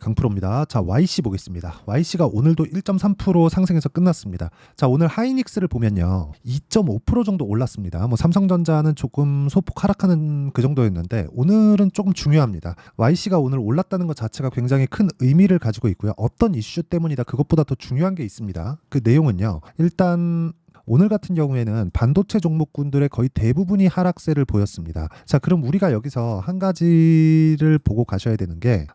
강프로입니다. 자, YC 보겠습니다. YC가 오늘도 1.3% 상승해서 끝났습니다. 자, 오늘 하이닉스를 보면요. 2.5% 정도 올랐습니다. 삼성전자는 조금 소폭 하락하는 그 정도였는데 오늘은 조금 중요합니다. YC가 오늘 올랐다는 것 자체가 굉장히 큰 의미를 가지고 있고요. 어떤 이슈 때문이다. 그것보다 더 중요한 게 있습니다. 그 내용은요. 일단 오늘 같은 경우에는 반도체 종목군들의 거의 대부분이 하락세를 보였습니다. 자, 그럼 우리가 여기서 한 가지를 보고 가셔야 되는 게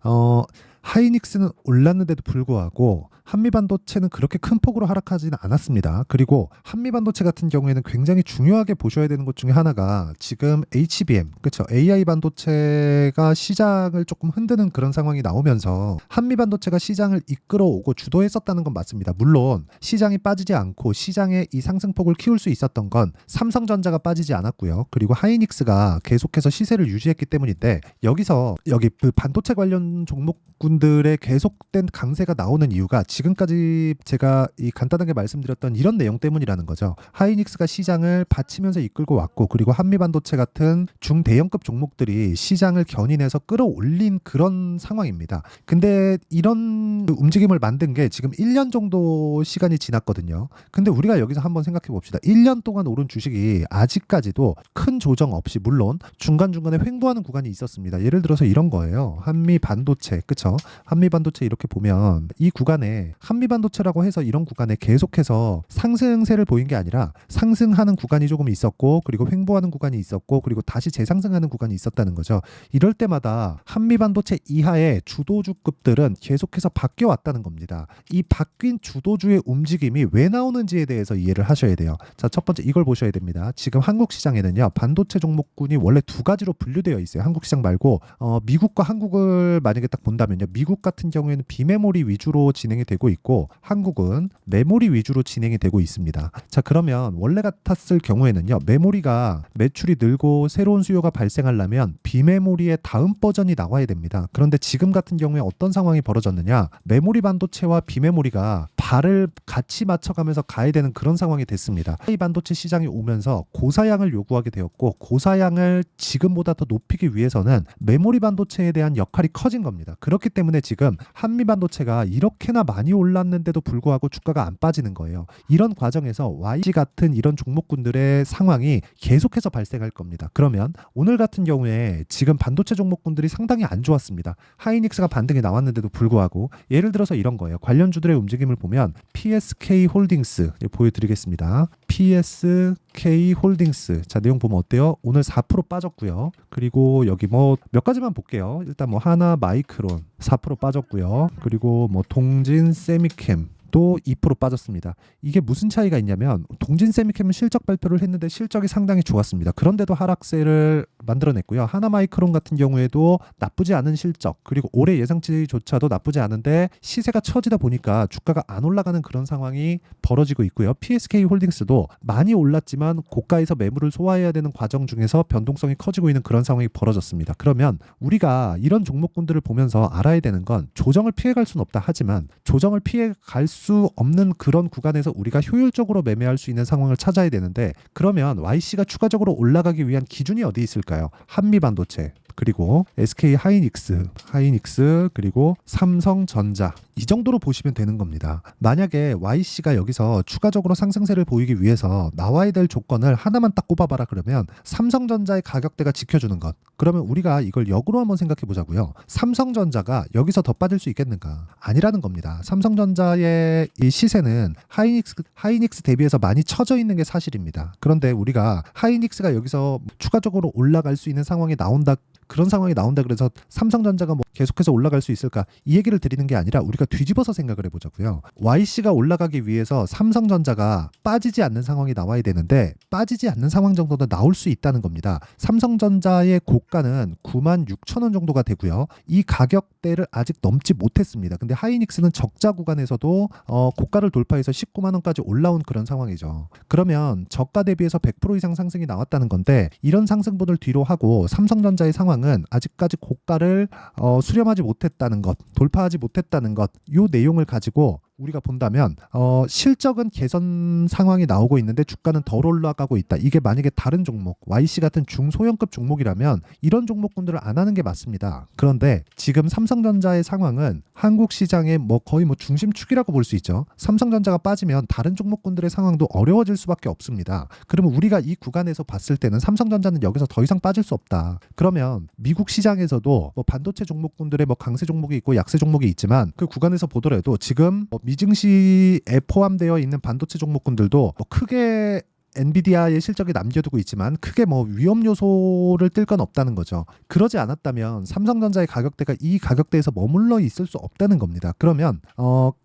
하이닉스는 올랐는데도 불구하고 한미반도체는 그렇게 큰 폭으로 하락하지는 않았습니다. 그리고 한미반도체 같은 경우에는 굉장히 중요하게 보셔야 되는 것 중에 하나가 지금 HBM, 그렇죠? AI 반도체가 시장을 조금 흔드는 그런 상황이 나오면서 한미반도체가 시장을 이끌어오고 주도했었다는 건 맞습니다. 물론 시장이 빠지지 않고 시장의 이 상승폭을 키울 수 있었던 건 삼성전자가 빠지지 않았고요. 그리고 하이닉스가 계속해서 시세를 유지했기 때문인데 여기 그 반도체 관련 종목군들의 계속된 강세가 나오는 이유가 지금까지 제가 간단하게 말씀드렸던 이런 내용 때문이라는 거죠. 하이닉스가 시장을 받치면서 이끌고 왔고, 그리고 한미반도체 같은 중대형급 종목들이 시장을 견인해서 끌어올린 그런 상황입니다. 근데 이런 움직임을 만든 게 지금 1년 정도 시간이 지났거든요. 근데 우리가 여기서 한번 생각해 봅시다. 1년 동안 오른 주식이 아직까지도 큰 조정 없이, 물론 중간중간에 횡보하는 구간이 있었습니다. 예를 들어서 이런 거예요. 한미반도체, 그쵸? 한미반도체 이렇게 보면 이 구간에 한미반도체라고 해서 이런 구간에 계속해서 상승세를 보인 게 아니라 상승하는 구간이 조금 있었고, 그리고 횡보하는 구간이 있었고, 그리고 다시 재상승하는 구간이 있었다는 거죠. 이럴 때마다 한미반도체 이하의 주도주급들은 계속해서 바뀌어 왔다는 겁니다. 이 바뀐 주도주의 움직임이 왜 나오는지에 대해서 이해를 하셔야 돼요. 자, 첫 번째 이걸 보셔야 됩니다. 지금 한국 시장에는요, 반도체 종목군이 원래 두 가지로 분류되어 있어요. 한국 시장 말고 미국과 한국을 만약에 딱 본다면요, 미국 같은 경우에는 비메모리 위주로 진행이 되고 있고, 한국은 메모리 위주로 진행이 되고 있습니다. 자, 그러면 원래 같았을 경우에는요, 메모리가 매출이 늘고 새로운 수요가 발생하려면 비메모리의 다음 버전이 나와야 됩니다. 그런데 지금 같은 경우에 어떤 상황이 벌어졌느냐, 메모리 반도체와 비메모리가 발을 같이 맞춰가면서 가야 되는 그런 상황이 됐습니다. 이 반도체 시장이 오면서 고사양을 요구하게 되었고, 고사양을 지금보다 더 높이기 위해서는 메모리 반도체에 대한 역할이 커진 겁니다. 그렇기 때문에 지금 한미 반도체가 이렇게나 많이 올랐는데도 불구하고 주가가 안 빠지는 거예요. 이런 과정에서 YG 같은 이런 종목군들의 상황이 계속해서 발생할 겁니다. 그러면 오늘 같은 경우에 지금 반도체 종목군들이 상당히 안 좋았습니다. 하이닉스가 반등이 나왔는데도 불구하고, 예를 들어서 이런 거예요. 관련주들의 움직임을 보면 PSK 홀딩스 보여드리겠습니다. PSK 홀딩스, 자, 내용 보면 어때요? 오늘 4% 빠졌고요. 그리고 여기 몇 가지만 볼게요. 일단 하나 마이크론 4% 빠졌고요. 그리고 동진 세미캠 또 2% 빠졌습니다. 이게 무슨 차이가 있냐면, 동진 세미캠은 실적 발표를 했는데 실적이 상당히 좋았습니다. 그런데도 하락세를 만들어냈고요. 하나마이크론 같은 경우에도 나쁘지 않은 실적, 그리고 올해 예상치조차도 나쁘지 않은데 시세가 처지다 보니까 주가가 안 올라가는 그런 상황이 벌어지고 있고요. PSK 홀딩스도 많이 올랐지만 고가에서 매물을 소화해야 되는 과정 중에서 변동성이 커지고 있는 그런 상황이 벌어졌습니다. 그러면 우리가 이런 종목군들을 보면서 알아야 되는 건, 조정을 피해갈 수는 없다 하지만 조정을 피해갈 수 없는 그런 구간에서 우리가 효율적으로 매매할 수 있는 상황을 찾아야 되는데, 그러면 YC가 추가적으로 올라가기 위한 기준이 어디 있을까요? 한미반도체, 그리고 SK 하이닉스, 그리고 삼성전자, 이 정도로 보시면 되는 겁니다. 만약에 YC가 여기서 추가적으로 상승세를 보이기 위해서 나와야 될 조건을 하나만 딱 꼽아봐라 그러면 삼성전자의 가격대가 지켜주는 것. 그러면 우리가 이걸 역으로 한번 생각해 보자고요. 삼성전자가 여기서 더 빠질 수 있겠는가? 아니라는 겁니다. 삼성전자의 이 시세는 하이닉스 대비해서 많이 처져 있는 게 사실입니다. 그런데 우리가 하이닉스가 여기서 추가적으로 올라갈 수 있는 상황이 나온다, 그런 상황이 나온다 그래서 삼성전자가 계속해서 올라갈 수 있을까, 이 얘기를 드리는 게 아니라 우리가 뒤집어서 생각을 해보자고요. YC가 올라가기 위해서 삼성전자가 빠지지 않는 상황이 나와야 되는데, 빠지지 않는 상황 정도는 나올 수 있다는 겁니다. 삼성전자의 고가는 96,000원 정도가 되고요. 이 가격대를 아직 넘지 못했습니다. 근데 하이닉스는 적자 구간에서도 고가를 돌파해서 19만 원까지 올라온 그런 상황이죠. 그러면 저가 대비해서 100% 이상 상승이 나왔다는 건데, 이런 상승분을 뒤로 하고 삼성전자의 상황은 아직까지 고가를 수렴하지 못했다는 것, 돌파하지 못했다는 것, 이 내용을 가지고 우리가 본다면 실적은 개선 상황이 나오고 있는데 주가는 덜 올라가고 있다. 이게 만약에 다른 종목, YC 같은 중소형급 종목이라면 이런 종목군들을 안 하는 게 맞습니다. 그런데 지금 삼성전자의 상황은 한국 시장의 거의 중심축이라고 볼 수 있죠. 삼성전자가 빠지면 다른 종목군들의 상황도 어려워질 수밖에 없습니다. 그러면 우리가 이 구간에서 봤을 때는 삼성전자는 여기서 더 이상 빠질 수 없다. 그러면 미국 시장에서도 반도체 종목군들의 강세 종목이 있고 약세 종목이 있지만 그 구간에서 보더라도 지금 미증시에 포함되어 있는 반도체 종목군들도 크게 엔비디아의 실적이 남겨두고 있지만 크게 위험 요소를 띨 건 없다는 거죠. 그러지 않았다면 삼성전자의 가격대가 이 가격대에서 머물러 있을 수 없다는 겁니다. 그러면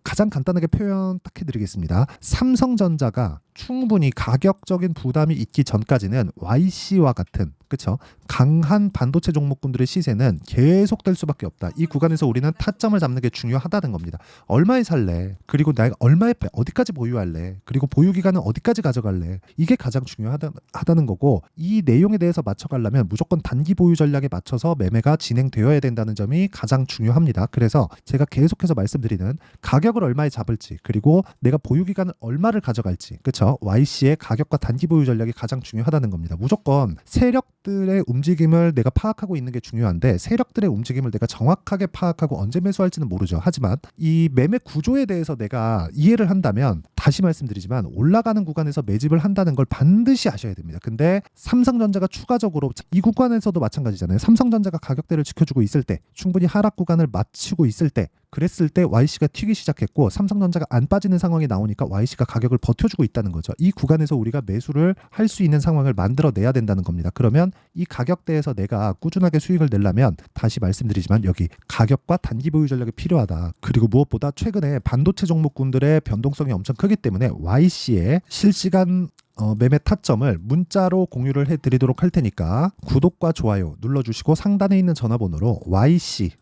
가장 간단하게 표현 딱 해드리겠습니다. 삼성전자가 충분히 가격적인 부담이 있기 전까지는 YC와 같은 그렇죠? 강한 반도체 종목군들의 시세는 계속될 수밖에 없다. 이 구간에서 우리는 타점을 잡는 게 중요하다는 겁니다. 얼마에 살래? 그리고 내가 얼마에 어디까지 보유할래? 그리고 보유 기간은 어디까지 가져갈래? 이게 가장 중요하다는 거고 이 내용에 대해서 맞춰가려면 무조건 단기 보유 전략에 맞춰서 매매가 진행되어야 된다는 점이 가장 중요합니다. 그래서 제가 계속해서 말씀드리는 가격을 얼마에 잡을지 그리고 내가 보유 기간을 얼마를 가져갈지 그렇죠? YC의 가격과 단기 보유 전략이 가장 중요하다는 겁니다. 무조건 세력들의 움직임을 내가 파악하고 있는 게 중요한데 세력들의 움직임을 내가 정확하게 파악하고 언제 매수할지는 모르죠. 하지만 이 매매 구조에 대해서 내가 이해를 한다면 다시 말씀드리지만 올라가는 구간에서 매집을 한다는 걸 반드시 아셔야 됩니다. 근데 삼성전자가 추가적으로 이 구간에서도 마찬가지잖아요. 삼성전자가 가격대를 지켜주고 있을 때 충분히 하락 구간을 마치고 있을 때 그랬을 때 YC가 튀기 시작했고 삼성전자가 안 빠지는 상황이 나오니까 YC가 가격을 버텨주고 있다는 거죠. 이 구간에서 우리가 매수를 할 수 있는 상황을 만들어내야 된다는 겁니다. 그러면 이 가격대에서 내가 꾸준하게 수익을 내려면 다시 말씀드리지만 여기 가격과 단기 보유 전략이 필요하다. 그리고 무엇보다 최근에 반도체 종목군들의 변동성이 엄청 크기 때문에 YC의 실시간 매매 타점을 문자로 공유를 해드리도록 할 테니까 구독과 좋아요 눌러주시고 상단에 있는 전화번호로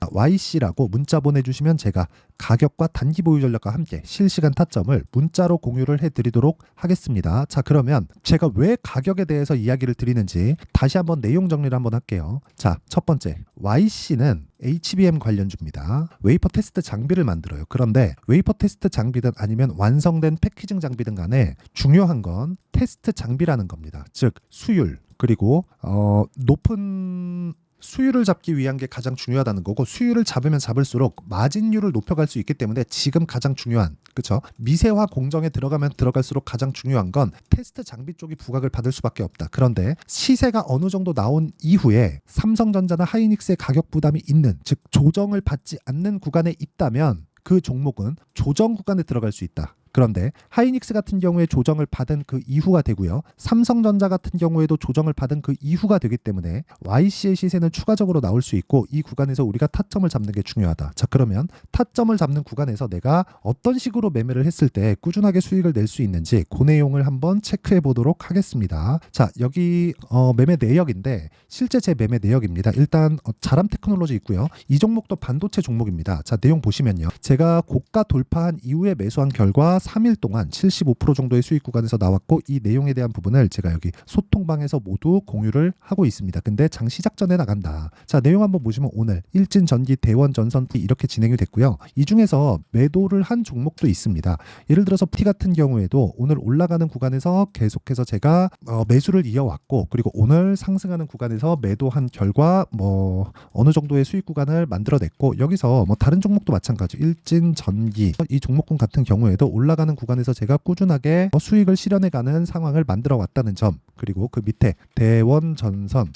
YC라고 문자 보내주시면 제가 가격과 단기 보유 전략과 함께 실시간 타점을 문자로 공유를 해드리도록 하겠습니다. 자, 그러면 제가 왜 가격에 대해서 이야기를 드리는지 다시 한번 내용 정리를 한번 할게요. 자, 첫 번째 YC는 HBM 관련주입니다. 웨이퍼 테스트 장비를 만들어요. 그런데 웨이퍼 테스트 장비든 아니면 완성된 패키징 장비든 간에 중요한 건 테스트 장비라는 겁니다. 즉 수율 그리고 높은 수율을 잡기 위한 게 가장 중요하다는 거고 수율을 잡으면 잡을수록 마진율을 높여갈 수 있기 때문에 지금 가장 중요한 그렇죠? 미세화 공정에 들어가면 들어갈수록 가장 중요한 건 테스트 장비 쪽이 부각을 받을 수밖에 없다. 그런데 시세가 어느 정도 나온 이후에 삼성전자나 하이닉스의 가격 부담이 있는 즉 조정을 받지 않는 구간에 있다면 그 종목은 조정 구간에 들어갈 수 있다. 그런데 하이닉스 같은 경우에 조정을 받은 그 이후가 되고요. 삼성전자 같은 경우에도 조정을 받은 그 이후가 되기 때문에 YC의 시세는 추가적으로 나올 수 있고 이 구간에서 우리가 타점을 잡는 게 중요하다. 자, 그러면 타점을 잡는 구간에서 내가 어떤 식으로 매매를 했을 때 꾸준하게 수익을 낼 수 있는지 그 내용을 한번 체크해 보도록 하겠습니다. 자, 여기 매매 내역인데 실제 제 매매 내역입니다. 일단 자람 테크놀로지 있고요. 이 종목도 반도체 종목입니다. 자, 내용 보시면요. 제가 고가 돌파한 이후에 매수한 결과 3일 동안 75% 정도의 수익 구간에서 나왔고 이 내용에 대한 부분을 제가 여기 소통방에서 모두 공유를 하고 있습니다. 근데 장 시작 전에 나간다. 자, 내용 한번 보시면 오늘 일진전기, 대원전선 이렇게 진행이 됐고요. 이 중에서 매도를 한 종목도 있습니다. 예를 들어서 T 같은 경우에도 오늘 올라가는 구간에서 계속해서 제가 매수를 이어왔고 그리고 오늘 상승하는 구간에서 매도한 결과 어느 정도의 수익 구간을 만들어냈고 여기서 다른 종목도 마찬가지 일진전기 이 종목군 같은 경우에도 올라가는 구간에서 제가 꾸준하게 수익을 실현해가는 상황을 만들어 왔다는 점 그리고 그 밑에 대원전선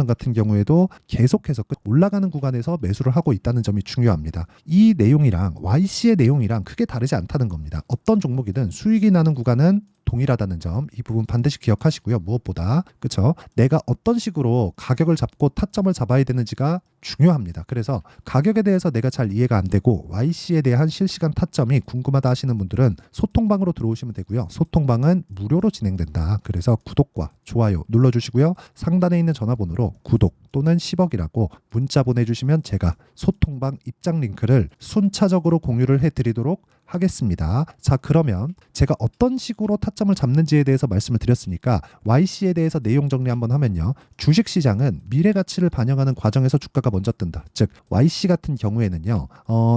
같은 경우에도 계속해서 올라가는 구간에서 매수를 하고 있다는 점이 중요합니다. 이 내용이랑 YC의 내용이랑 크게 다르지 않다는 겁니다. 어떤 종목이든 수익이 나는 구간은 동일하다는 점 이 부분 반드시 기억하시고요. 무엇보다 그렇죠? 내가 어떤 식으로 가격을 잡고 타점을 잡아야 되는지가 중요합니다. 그래서 가격에 대해서 내가 잘 이해가 안 되고 YC에 대한 실시간 타점이 궁금하다 하시는 분들은 소통방으로 들어오시면 되고요. 소통방은 무료로 진행된다. 그래서 구독과 좋아요 눌러주시고요. 상단에 있는 전화번호로 구독 또는 10억이라고 문자 보내주시면 제가 소통방 입장 링크를 순차적으로 공유를 해드리도록 하겠습니다. 자, 그러면 제가 어떤 식으로 타점을 잡는지에 대해서 말씀을 드렸으니까 YC에 대해서 내용 정리 한번 하면요. 주식시장은 미래 가치를 반영하는 과정에서 주가가 먼저 뜬다. 즉 YC 같은 경우에는요.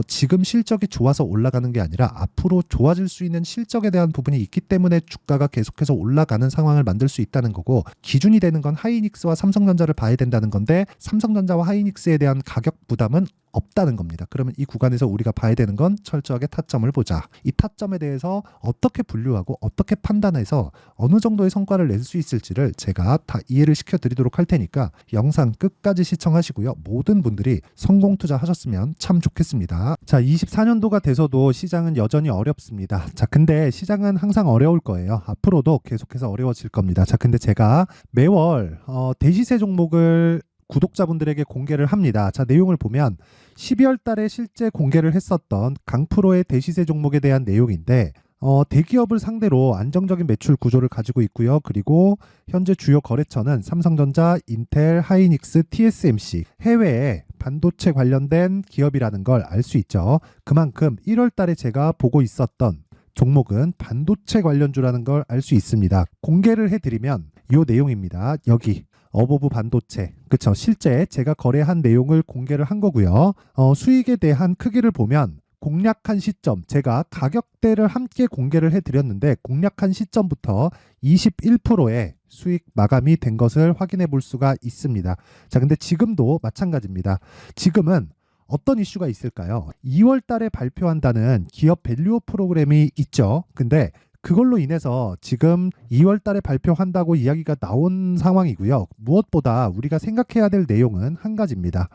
지금 실적이 좋아서 올라가는 게 아니라 앞으로 좋아질 수 있는 실적에 대한 부분이 있기 때문에 주가가 계속해서 올라가는 상황을 만들 수 있다는 거고, 기준이 되는 건 하이닉스와 삼성전자를 봐야 된다는 건데 삼성전자와 하이닉스에 대한 가격 부담은 없다는 겁니다. 그러면 이 구간에서 우리가 봐야 되는 건 철저하게 타점을 보자. 이 타점에 대해서 어떻게 분류하고 어떻게 판단해서 어느 정도의 성과를 낼 수 있을지를 제가 다 이해를 시켜드리도록 할 테니까 영상 끝까지 시청하시고요. 모든 분들이 성공 투자하셨으면 참 좋겠습니다. 자, 24년도가 돼서도 시장은 여전히 어렵습니다. 자, 근데 시장은 항상 어려울 거예요. 앞으로도 계속해서 어려워질 겁니다. 자, 근데 제가 매월 대시세 종목을 구독자분들에게 공개를 합니다. 자, 내용을 보면 12월 달에 실제 공개를 했었던 강프로의 대시세 종목에 대한 내용인데, 대기업을 상대로 안정적인 매출 구조를 가지고 있고요. 그리고 현재 주요 거래처는 삼성전자, 인텔, 하이닉스, TSMC, 해외에 반도체 관련된 기업이라는 걸 알 수 있죠. 그만큼 1월 달에 제가 보고 있었던 종목은 반도체 관련주라는 걸 알 수 있습니다. 공개를 해드리면 이 내용입니다. 여기 어버브 반도체, 그쵸? 실제 제가 거래한 내용을 공개를 한 거고요. 수익에 대한 크기를 보면 공략한 시점, 제가 가격대를 함께 공개를 해드렸는데 공략한 시점부터 21%의 수익 마감이 된 것을 확인해 볼 수가 있습니다. 자, 근데 지금도 마찬가지입니다. 지금은 어떤 이슈가 있을까요? 2월 달에 발표한다는 기업 밸류업 프로그램이 있죠. 근데 그걸로 인해서 지금 2월 달에 발표한다고 이야기가 나온 상황이고요. 무엇보다 우리가 생각해야 될 내용은 한 가지입니다.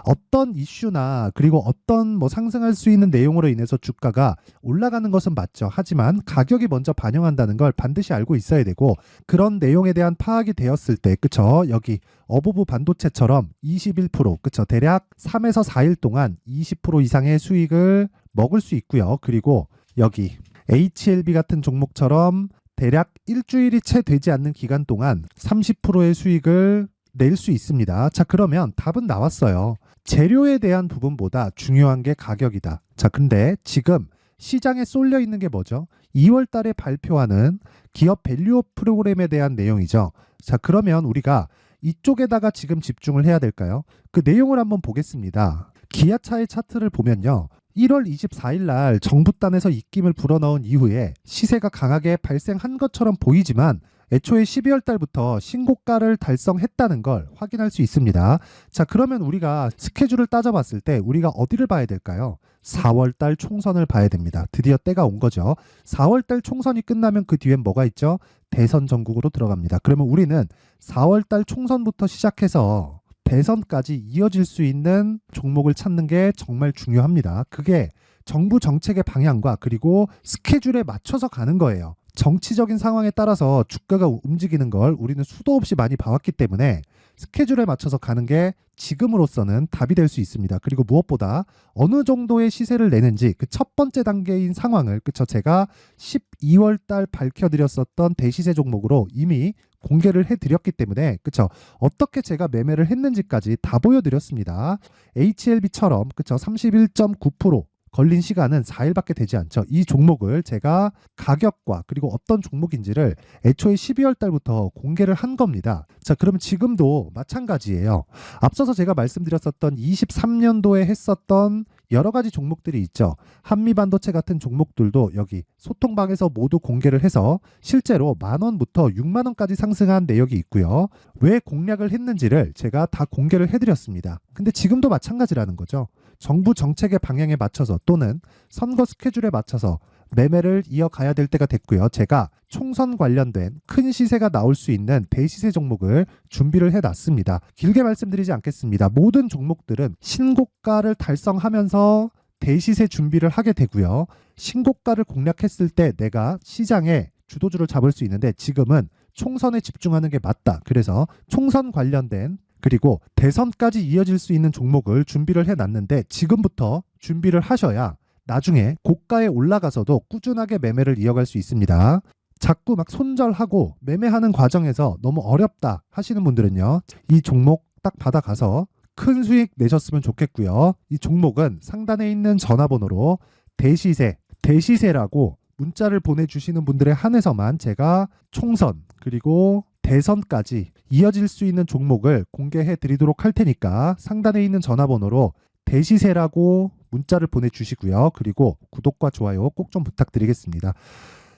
어떤 이슈나 그리고 어떤 상승할 수 있는 내용으로 인해서 주가가 올라가는 것은 맞죠. 하지만 가격이 먼저 반영한다는 걸 반드시 알고 있어야 되고, 그런 내용에 대한 파악이 되었을 때, 그쵸? 여기 어버브 반도체처럼 21%, 그쵸? 대략 3에서 4일 동안 20% 이상의 수익을 먹을 수 있고요. 그리고 여기 HLB 같은 종목처럼 대략 일주일이 채 되지 않는 기간 동안 30%의 수익을 낼 수 있습니다. 자, 그러면 답은 나왔어요. 재료에 대한 부분보다 중요한 게 가격이다. 자, 근데 지금 시장에 쏠려 있는 게 뭐죠? 2월 달에 발표하는 기업 밸류업 프로그램에 대한 내용이죠. 자, 그러면 우리가 이쪽에다가 지금 집중을 해야 될까요? 그 내용을 한번 보겠습니다. 기아차의 차트를 보면요. 1월 24일 날 정부단에서 입김을 불어넣은 이후에 시세가 강하게 발생한 것처럼 보이지만 애초에 12월 달부터 신고가를 달성했다는 걸 확인할 수 있습니다. 자, 그러면 우리가 스케줄을 따져봤을 때 우리가 어디를 봐야 될까요? 4월 달 총선을 봐야 됩니다. 드디어 때가 온 거죠. 4월 달 총선이 끝나면 그 뒤엔 뭐가 있죠? 대선 전국으로 들어갑니다. 그러면 우리는 4월 달 총선부터 시작해서 대선까지 이어질 수 있는 종목을 찾는 게 정말 중요합니다. 그게 정부 정책의 방향과 그리고 스케줄에 맞춰서 가는 거예요. 정치적인 상황에 따라서 주가가 움직이는 걸 우리는 수도 없이 많이 봐왔기 때문에 스케줄에 맞춰서 가는 게 지금으로서는 답이 될 수 있습니다. 그리고 무엇보다 어느 정도의 시세를 내는지 그 첫 번째 단계인 상황을, 그쵸? 제가 12월 달 밝혀드렸었던 대시세 종목으로 이미 공개를 해드렸기 때문에, 그쵸? 어떻게 제가 매매를 했는지까지 다 보여드렸습니다. HLB처럼, 그쵸? 31.9% 걸린 시간은 4일밖에 되지 않죠. 이 종목을 제가 가격과 그리고 어떤 종목인지를 애초에 12월 달부터 공개를 한 겁니다. 자, 그러면 지금도 마찬가지예요. 앞서서 제가 말씀드렸었던 23년도에 했었던 여러 가지 종목들이 있죠. 한미반도체 같은 종목들도 여기 소통방에서 모두 공개를 해서 실제로 10,000원부터 60,000원까지 상승한 내역이 있고요. 왜 공략을 했는지를 제가 다 공개를 해드렸습니다. 근데 지금도 마찬가지라는 거죠. 정부 정책의 방향에 맞춰서 또는 선거 스케줄에 맞춰서 매매를 이어가야 될 때가 됐고요. 제가 총선 관련된 큰 시세가 나올 수 있는 대시세 종목을 준비를 해놨습니다. 길게 말씀드리지 않겠습니다. 모든 종목들은 신고가를 달성하면서 대시세 준비를 하게 되고요. 신고가를 공략했을 때 내가 시장에 주도주를 잡을 수 있는데 지금은 총선에 집중하는 게 맞다. 그래서 총선 관련된 그리고 대선까지 이어질 수 있는 종목을 준비를 해놨는데 지금부터 준비를 하셔야 나중에 고가에 올라가서도 꾸준하게 매매를 이어갈 수 있습니다. 자꾸 막 손절하고 매매하는 과정에서 너무 어렵다 하시는 분들은요. 이 종목 딱 받아가서 큰 수익 내셨으면 좋겠고요. 이 종목은 상단에 있는 전화번호로 대시세 대시세라고 문자를 보내주시는 분들에 한해서만 제가 총선 그리고 대선까지 이어질 수 있는 종목을 공개해 드리도록 할 테니까 상단에 있는 전화번호로 대시세라고 문자를 보내주시고요. 그리고 구독과 좋아요 꼭 좀 부탁드리겠습니다.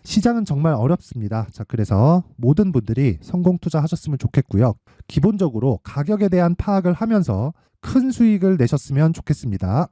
시장은 정말 어렵습니다. 자, 그래서 모든 분들이 성공 투자하셨으면 좋겠고요. 기본적으로 가격에 대한 파악을 하면서 큰 수익을 내셨으면 좋겠습니다.